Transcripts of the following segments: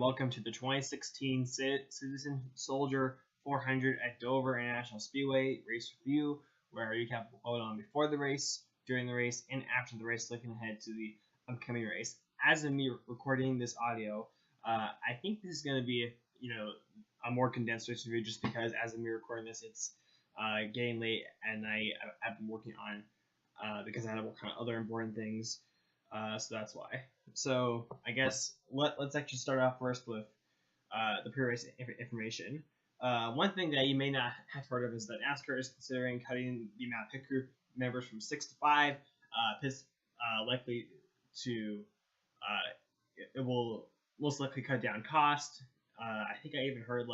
welcome to the 2016 Citizen Soldier 400 at Dover International Speedway race review, where I recap what went on before the race, during the race, and after the race, looking ahead to the upcoming race. As of me recording this audio, I think this is going to be a more condensed race review, just because as of me recording this, it's getting late at night. I've been working on because I had to work on other important things. So that's why. So I guess let's actually start off first with the pre-race information. One thing that you may not have heard of is that NASCAR is considering cutting the amount of pit crew members from 6 to 5. This likely to it will most likely cut down cost. I think I even heard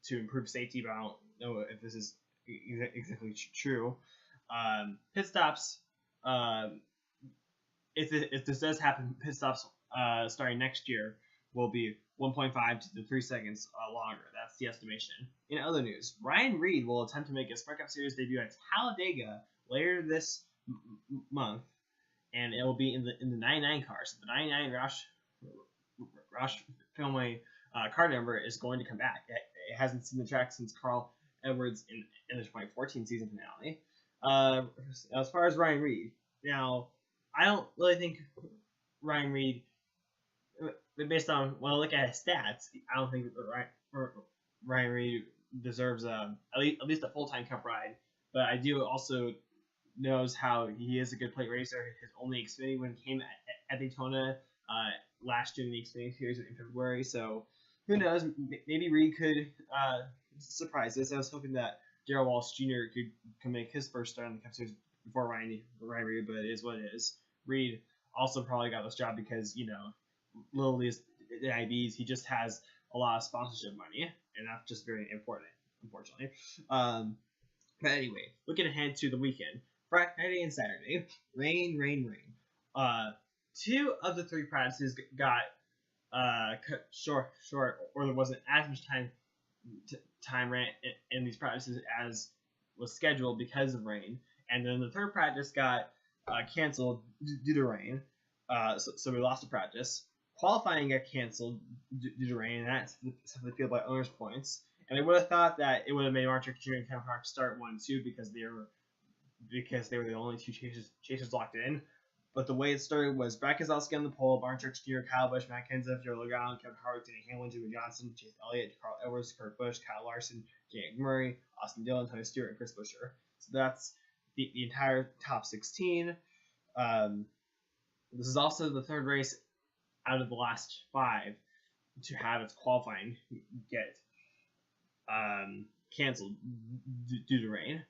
to improve safety, but I don't know if this is exactly true. Pit stops. If this does happen, pit stops starting next year will be 1.5 to 3 seconds longer. That's the estimation. In other news, Ryan Reed will attempt to make a Sprint Cup Series debut at Talladega later this month, and it will be in the 99 car. So the 99 Roush Fenway car number is going to come back. It hasn't seen the track since Carl Edwards in the 2014 season finale. As far as Ryan Reed, now, I don't really think Ryan Reed, based on when I look at his stats, I don't think Ryan Reed deserves at least a full-time Cup ride. But I do also knows how he is a good plate racer. His only Xfinity win came at Daytona last year in the Xfinity Series in February. So who knows? Maybe Reed could surprise us. I was hoping that Darrell Walsh Jr. could make his first start in the Cup Series before Ryan Reed, but it is what it is. Reed also probably got this job because, Lily is diabetes. He just has a lot of sponsorship money, and that's just very important, unfortunately. But anyway, looking ahead to the weekend, Friday and Saturday, rain. 2 of the 3 practices got cut short, or there wasn't as much time ran in these practices as was scheduled because of rain. And then the 3rd practice got canceled due to rain, so we lost a practice. Qualifying got canceled due to rain, and that's simply fueled by owners' points. And I would have thought that it would have made Mark Truex Jr. and Kevin Harvick start 1 and 2 because they were the only 2 chasers locked in. But the way it started was Brad Keselowski on the pole, Mark Truex Jr., Kyle Busch, Matt Kenseth, Joe Logano, Kevin Harvick, Denny Hamlin, Jimmy Johnson, Chase Elliott, Carl Edwards, Kurt Busch, Kyle Larson, Jake Murray, Austin Dillon, Tony Stewart, and Chris Buescher. So that's the entire top 16. This is also the 3rd race out of the last 5 to have its qualifying get canceled due to rain.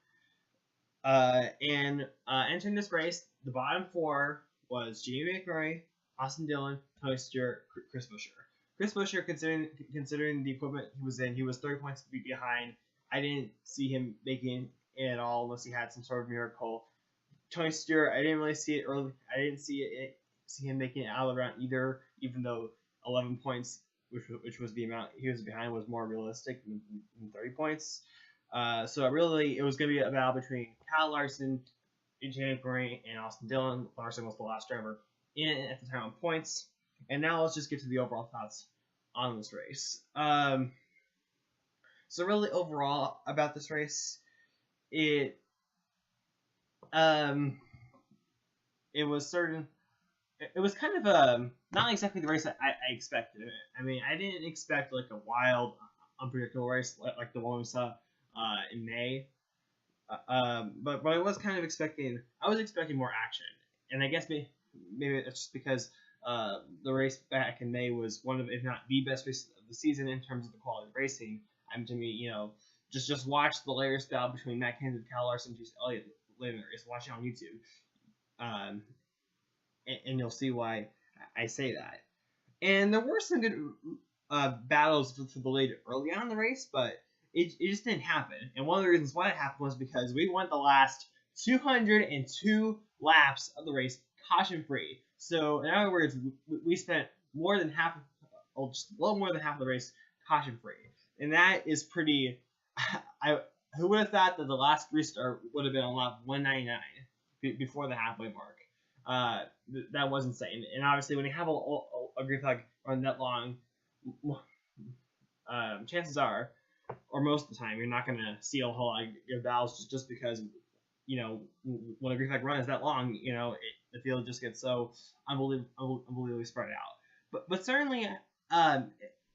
And entering this race, the bottom 4 was Jamie McMurray, Austin Dillon, Tony Stewart, Chris Buescher. Chris Buescher, considering the equipment he was in, he was 30 points behind. I didn't see him making it at all unless he had some sort of miracle. Tony Stewart, I didn't really see it early. I didn't see him making it out of the round either, even though 11 points, which was the amount he was behind, was more realistic than 30 points. So it was going to be a battle between Kyle Larson, Jamie McMurray, and Austin Dillon. Larson was the last driver in at the time on points. And now let's just get to the overall thoughts on this race. So really overall about this race, it was kind of not exactly the race that I expected. I mean, I didn't expect like a wild, unpredictable race like the one we saw in May. But I was kind of expecting. I was expecting more action, and I guess maybe it's just because the race back in May was one of, if not the best race of the season in terms of the quality of racing. To me, just watch the latest battle between Matt Kenseth, Kyle Larson, and Chase Elliott later in the race. Watch it on YouTube. And you'll see why I say that. And there were some good battles for the lead early on in the race, but it just didn't happen. And one of the reasons why it happened was because we went the last 202 laps of the race caution-free. So, in other words, we spent more than half, just a little more than half of the race caution-free. And that is pretty... who would have thought that the last restart would have been on lap 199 before the halfway mark? That was insane. And obviously, when you have a green flag run that long, chances are, or most of the time, you're not going to see a whole lot of battles just because, when a Greek flag run is that long, the field just gets so unbelievably spread out. But certainly, I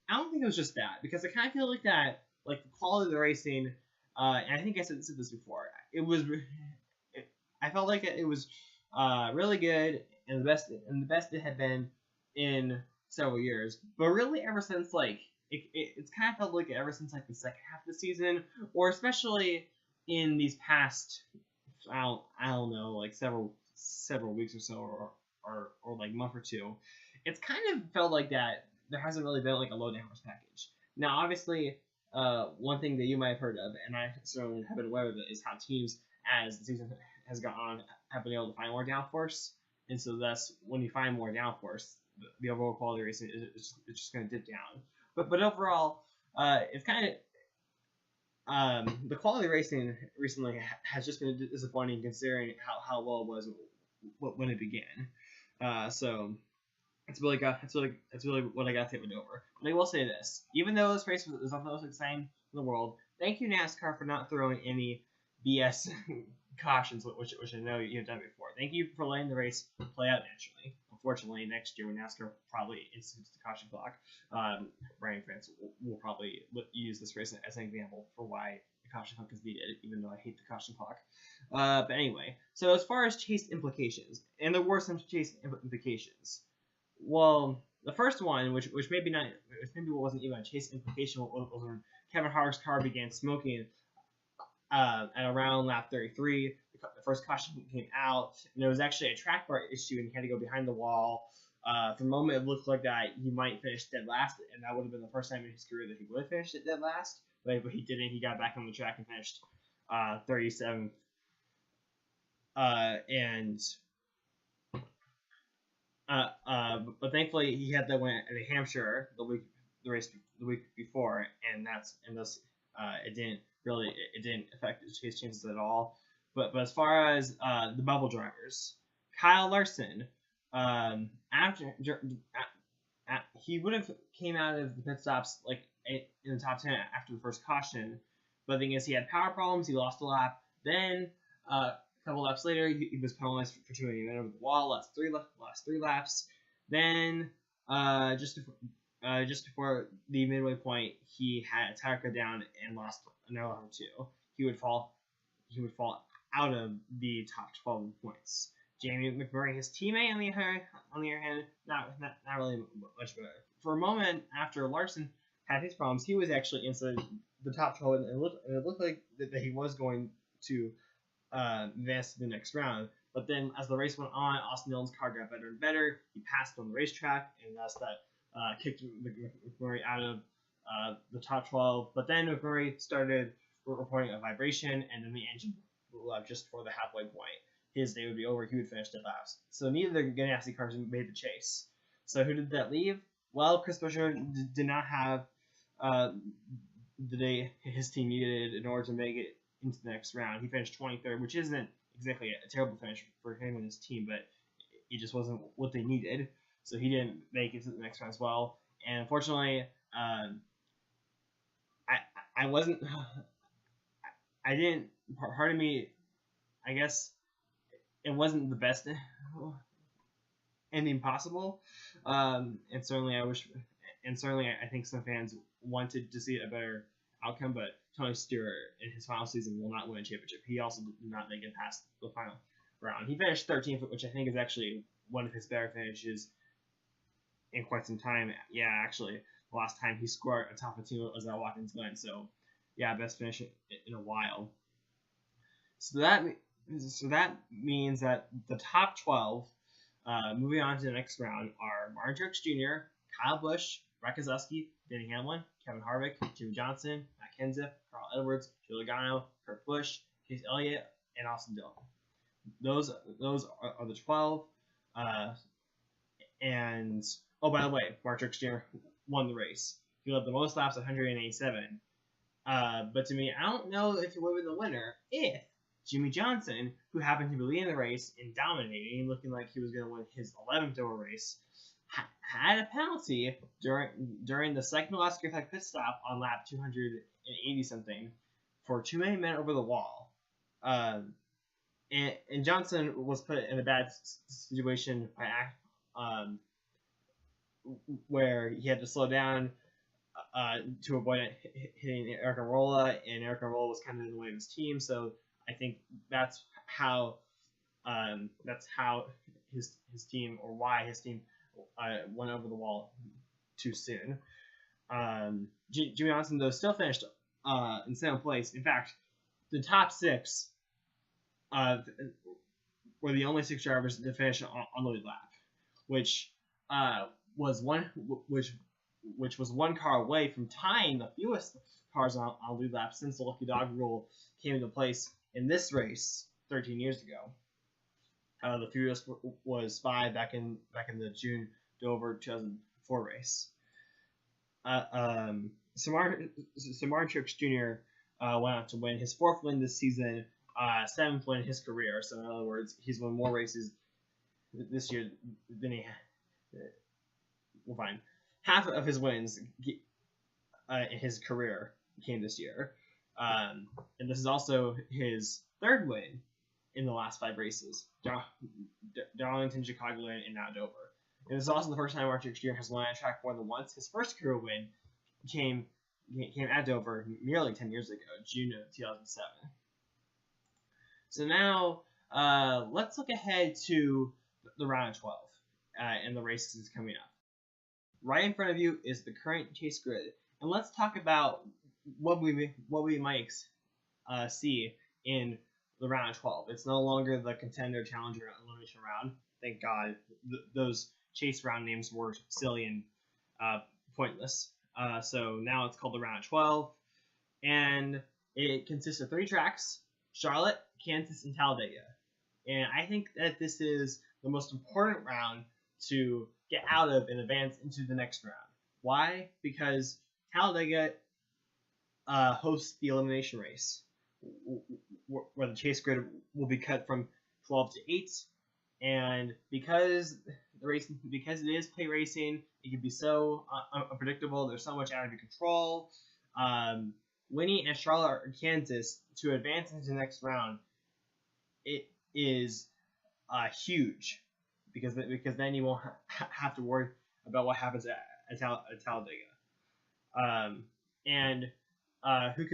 don't think it was just that, because I kind of feel like that, like the quality of the racing, and I think I said this before, I felt like it was really good, and the best it had been in several years. But really, ever since it's kind of felt like ever since the second half of the season, or especially in these past, I don't know, several weeks or so, or like month or two, it's kind of felt like that there hasn't really been a low downforce package. Now, obviously, one thing that you might have heard of, and I certainly have been aware of it, is how teams, as the season has gone on, have been able to find more downforce, and so thus when you find more downforce, the overall quality of racing is just going to dip down. But overall, it's kind of the quality of racing recently has just been disappointing considering how well it was when it began. So it's really what I got to take it over. But I will say this: even though this race was not the most exciting in the world, thank you NASCAR for not throwing any BS cautions, which I know you've done before. Thank you for letting the race play out naturally. Unfortunately, next year when NASCAR probably institutes the caution clock, Brian fans will probably use this race as an example for why the caution clock is needed, even though I hate the caution clock. But anyway, so as far as chase implications, and there were some chase implications. Well, the first one, which maybe wasn't even a chase implication, was when Kevin Harvick's car began smoking at around lap 33. The first caution came out, and there was actually a track bar issue, and he had to go behind the wall. For a moment, it looked like that he might finish dead last, and that would have been the first time in his career that he would have finished dead last. But he didn't. He got back on the track and finished 37th. But thankfully he had that win at New Hampshire the week before, and thus it didn't affect his chase chances at all. But as far as the bubble drivers, Kyle Larson, he would have came out of the pit stops in the top 10 after the first caution, but the thing is he had power problems. He lost a lap. Then a couple laps later, he was penalized for turning over the wall. Last three laps. Then just before the midway point, he had a tire go down and lost another lap or two. He would fall out of the top 12 points. Jamie McMurray, his teammate, on the other hand, not really much better. For a moment after Larson had his problems, he was actually inside the top 12, and it looked like that he was going to advance to the next round. But then as the race went on, Austin Dillon's car got better and better. He passed on the racetrack, and thus that kicked McMurray out of the top 12. But then McMurray started reporting a vibration, and then the engine blew up just before the halfway point. His day would be over. He would finish dead last. So neither of the Ganassi cars made the chase. So who did that leave? Well, Chris Buescher did not have the day his team needed in order to make it into the next round. He finished 23rd, which isn't exactly a terrible finish for him and his team, but it just wasn't what they needed. So he didn't make it to the next round as well. And unfortunately, I didn't. Part of me, I guess, it wasn't the best ending possible. And certainly I think some fans wanted to see a better outcome, but Tony Stewart in his final season will not win a championship. He also did not make it past the final round. He finished 13th, which I think is actually one of his better finishes in quite some time. Yeah, actually, the last time he scored atop a team was at Watkins Glen. So, yeah, best finish in a while. So that means that the top 12, moving on to the next round, are Martin Truex Jr., Kyle Busch, Brad Keselowski, Denny Hamlin, Kevin Harvick, Jimmie Johnson, Matt Kenseth, Carl Edwards, Joey Logano, Kurt Busch, Chase Elliott, and Austin Dillon. Those are the 12. And oh, by the way, Martin Truex Jr. won the race. He led the most laps, 187. But to me, I don't know if he would have been the winner if Jimmie Johnson, who happened to be leading the race and dominating, looking like he was going to win his 11th over race, had a penalty during the second to last Griffith pit stop on lap 280 something for too many men over the wall. And Johnson was put in a bad situation by where he had to slow down to avoid hitting Eric Almirola, and Eric Almirola was kind of in the way of his team. So I think that's how his team, or why his team went over the wall too soon. Jimmie Johnson, though, still finished in 7th place. In fact, the top 6 were the only 6 drivers to finish on the lead lap, which was one car away from tying the fewest cars on lead lap since the Lucky Dog rule came into place in this race 13 years ago. The fewest was 5 back in the June Dover 2004 race. Martin Truex Jr. Went on to win his 4th win this season, 7th win in his career. So in other words, he's won more races this year than he had. We'll find half of his wins in his career came this year, and this is also his 3rd win in the last 5 races: Darlington, Chicagoland, and now Dover. And this is also the first time Martin Truex Jr. has won a track more than once. His first career win came at Dover nearly 10 years ago, June of 2007. So now let's look ahead to the round of 12 and the races coming up. Right in front of you is the current chase grid, and let's talk about what we might see in the round of 12. It's no longer the contender, challenger, elimination round. Thank God. Those chase round names were silly and pointless. So now it's called the round of 12, and it consists of 3 tracks: Charlotte, Kansas, and Talladega. And I think that this is the most important round to get out of and advance into the next round. Why? Because Talladega hosts the elimination race, where the chase grid will be cut from 12 to 8, and because it is play racing, it can be so unpredictable. There's so much out of your control. Winning at Charlotte or Kansas to advance into the next round, it is huge, because then you won't have to worry about what happens at Talladega. Who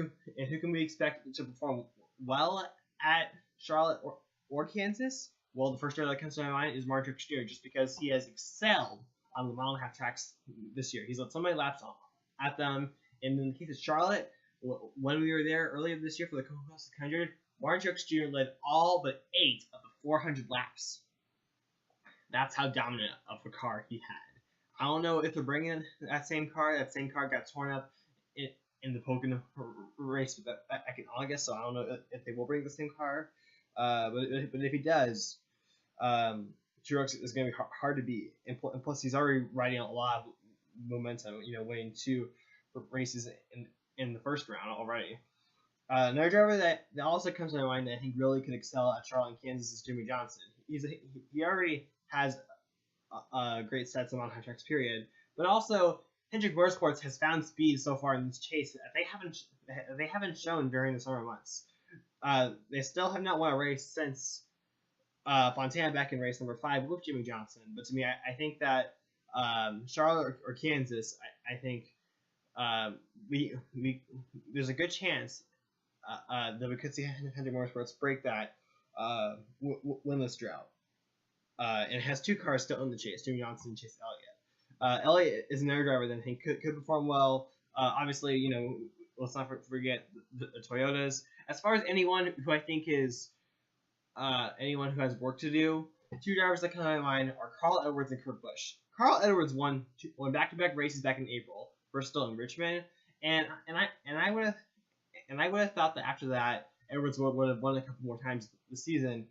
can we expect to perform well at Charlotte or Kansas? Well, the first driver that comes to my mind is Martin Truex Jr., just because he has excelled on the mile-and-a-half tracks this year. He's led so many laps at them. And in the case of Charlotte, when we were there earlier this year for the Coca-Cola 600, Martin Truex Jr. led all but 8 of the 400 laps. That's how dominant of a car he had. I don't know if they're bringing that same car. That same car got torn up in the Pocono race back in August, so I don't know if they will bring the same car. But if he does, Truex is going to be hard to beat. And plus, he's already riding a lot of momentum, winning 2 races in the first round already. Another driver that also comes to my mind that I think really could excel at Charlotte and Kansas is Jimmie Johnson. He already has a great stats on high tracks, period. But also, Hendrick Motorsports has found speed so far in this chase that they haven't shown during the summer months. They still have not won a race since Fontana back in race number 5 with Jimmie Johnson. But to me, I think that Charlotte or Kansas, I think there's a good chance that we could see Hendrick Motorsports break that winless drought. And it has 2 cars still in the chase, Jimmie Johnson and Chase Elliott. Elliott is another driver that I think could perform well. Obviously, let's not forget the Toyotas. As far as anyone who I think is anyone who has work to do, 2 drivers that come to my mind are Carl Edwards and Kurt Busch. Carl Edwards won back-to-back races back in April, Bristol and Richmond, and I would have thought that after that Edwards would have won a couple more times this season,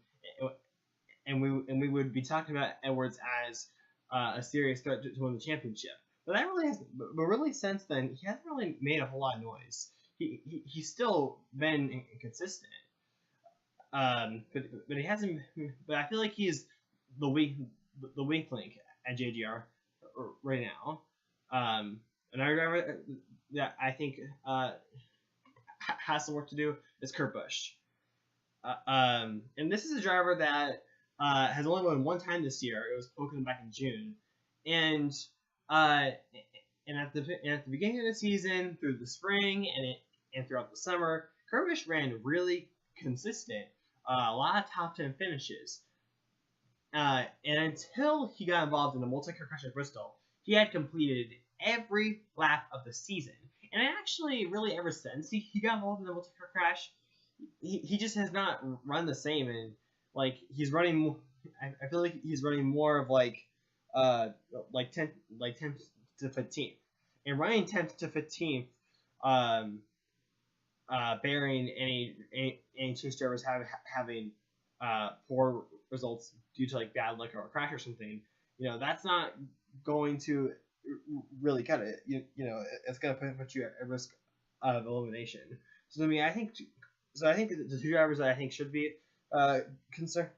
and we would be talking about Edwards as a serious threat to win the championship. But really since then he hasn't really made a whole lot of noise. He's still been inconsistent. But he hasn't. But I feel like he's the weak link at JGR right now. Another driver that I think has some work to do is Kurt Busch. And this is a driver that has only won one time this year. It was Oakland back in June, and at the beginning of the season, through the spring, and throughout the summer, Kurt Busch ran really consistent. A lot of top 10 finishes. And until he got involved in the multi-car crash at Bristol, he had completed every lap of the season. And actually, really, ever since he got involved in the multi-car crash, he just has not run the same. And like he's running, I feel like he's running more of like 10th to 15th, and running 10th to 15th, bearing any chase drivers having poor results due to like bad luck or a crash or something, that's not going to really cut it. It's going to put you at risk of elimination. So I think the two drivers that I think should be concerned,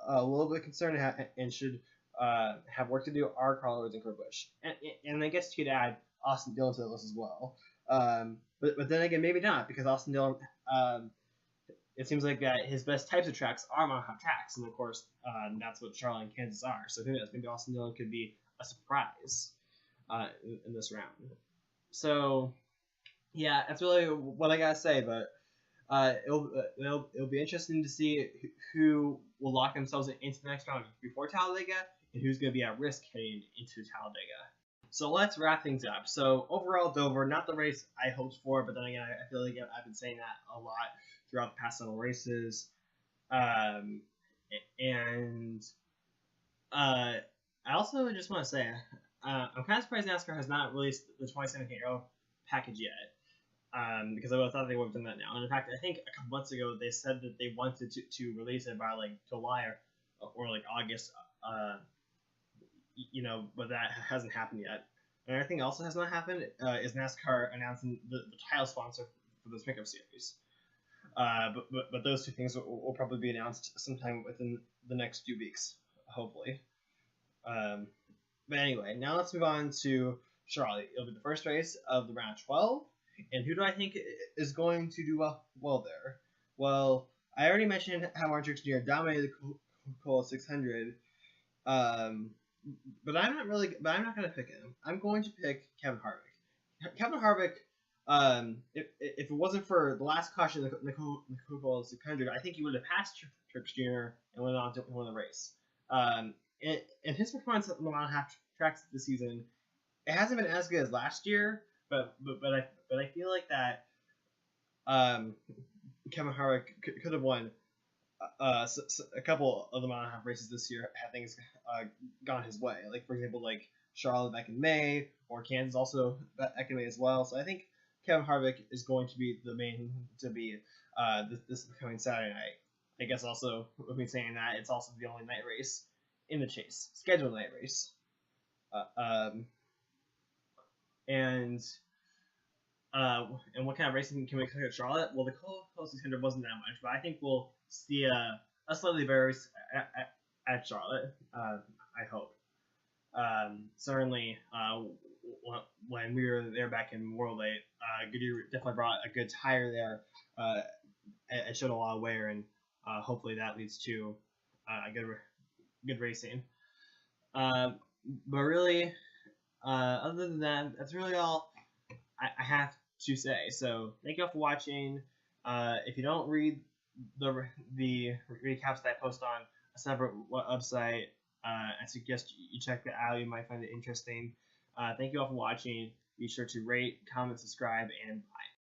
a little bit concerned, and should have work to do are Carl Edwards and Kurt Busch, and I guess you could add Austin Dillon to the list as well. But then again, maybe not, because Austin Dillon, it seems like that his best types of tracks are mountain tracks, and of course, that's what Charlotte and Kansas are. So who knows? Maybe Austin Dillon could be a surprise in this round. So yeah, that's really what I gotta say. But it'll be interesting to see who will lock themselves into the next round before Talladega, and who's going to be at risk heading into Talladega. So let's wrap things up. So overall, Dover, not the race I hoped for, but then again, I feel like I've been saying that a lot throughout the past several races. And I also just want to say, I'm kind of surprised NASCAR has not released the 2017 Aero package yet. Because I would have thought they would have done that now. And in fact, I think a couple months ago they said that they wanted to release it by like July or like August, but that hasn't happened yet. And I think also has not happened is NASCAR announcing the title sponsor for this pickup series. But those two things will probably be announced sometime within the next few weeks, hopefully. But anyway, now let's move on to Charlotte. It'll be the first race of the round 12. And who do I think is going to do well there? Well, I already mentioned how Martin Truex Jr. dominated the Coca-Cola 600, but I'm not going to pick him. I'm going to pick Kevin Harvick. Kevin Harvick, if it wasn't for the last caution in the Coca-Cola 600, I think he would have passed Truex Jr. and went on to win the race. And his performance on the mile and a half tracks this season, it hasn't been as good as last year. But I feel like that Kevin Harvick could have won a couple of the mile and a half races this year had things gone his way. Like for example, like Charlotte back in May, or Kansas also back in May as well. So I think Kevin Harvick is going to be the main to be this coming Saturday night. I guess also with me saying that, it's also the only night race in the chase, scheduled night race. And what kind of racing can we expect at Charlotte? Well, the Coca-Cola 600 wasn't that much, but I think we'll see a slightly better race at Charlotte. I hope. Certainly, when we were there back in Memorial Day, Goodyear definitely brought a good tire there. It showed a lot of wear, and hopefully that leads to good racing. But really, other than that, that's really all I have to say. So thank you all for watching. If you don't read the recaps that I post on a separate website, I suggest you check that out. You might find it interesting. Thank you all for watching. Be sure to rate, comment, subscribe, and bye.